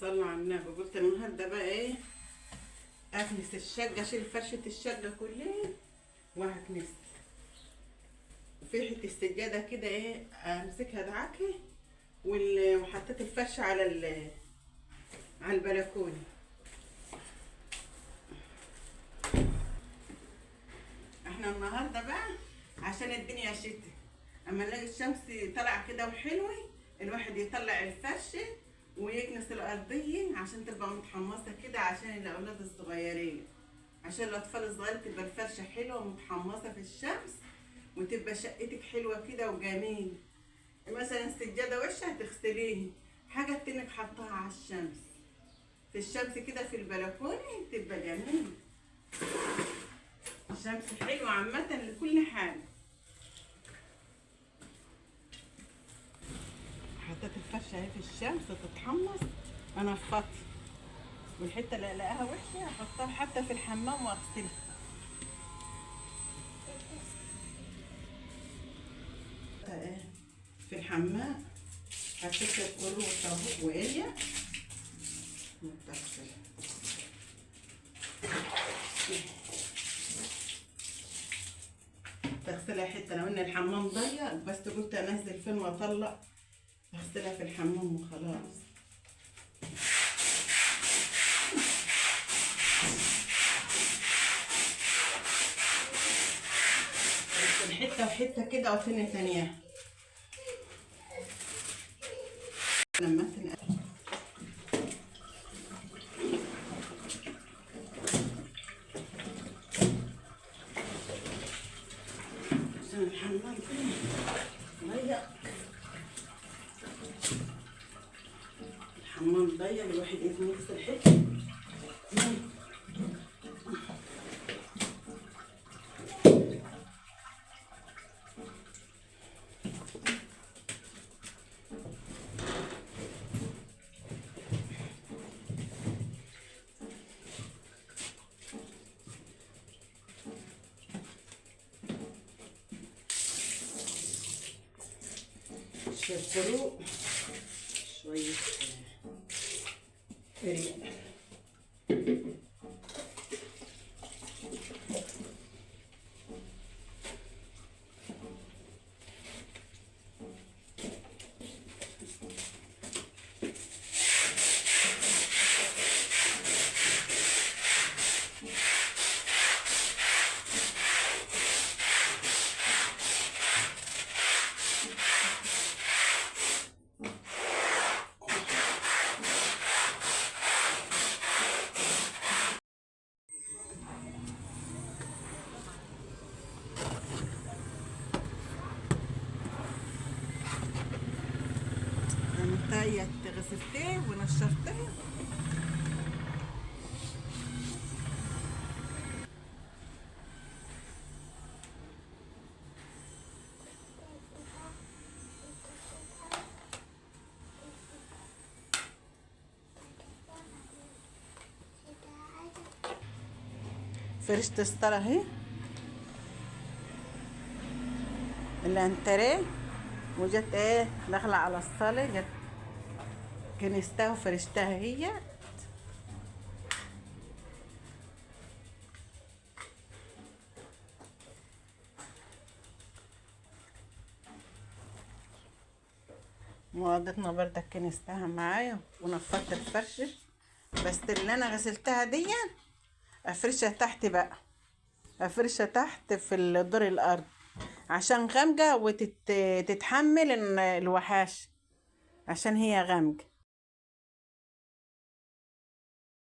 صلوا على النبي. قلت النهارده بقى ايه، اكنس الشقه، اشيل فرشه الشقه كلها وهكنس. وفي حته السجاده كده ايه، امسكها دعاكي وحطيت الفرشه على البلكونه. احنا النهارده بقى عشان الدنيا شتاء، اما نلاقي الشمس طالعه كده وحلوه، الواحد يطلع الفرشه ويكنس الارضيه عشان تبقى متحمصه كده، عشان الاولاد الصغيرين، عشان الاطفال الصغيره تبقى الفرشه حلوه ومتحمصه في الشمس، وتبقى شقتك حلوه كده وجميل. مثلا السجاده وشها تغسليه، حاجه تنك حطها على الشمس، في الشمس كده في البلكونه تبقى جميل. الشمس حلوه عامه لكل حاجه. حطيت الفرشه اهي في الشمس تتحمص، انا فطت، والحته اللي الاقيها وحشه احطها حتى في الحمام واغسلها. في الحمام حطيت الكروسه اهو وهي متغسله. تغسلها حته، لو ان الحمام ضيق بس قلت انزل فين واطلع، اغسلها في الحمام وخلاص. حته وحته كده وفين ثانيه لما عشان الحمام ضيق، الحمام ضيق، الواحد لازم يغسل حته. شوية فروق، شوية فريق. انتهيت غسلتيه ونشرتيه. فرشت الستاره اهي، الانتريه، وجت ايه داخله على الصاله، جت كنستها وفرشتها هي. موضتنا بردك كنستها معايا ونفضت الفرشه، بس اللي انا غسلتها دي افرشها تحت بقى، افرشها تحت في الدور الارض عشان غامقه وتتحمل الوحاش، عشان هي غامقه.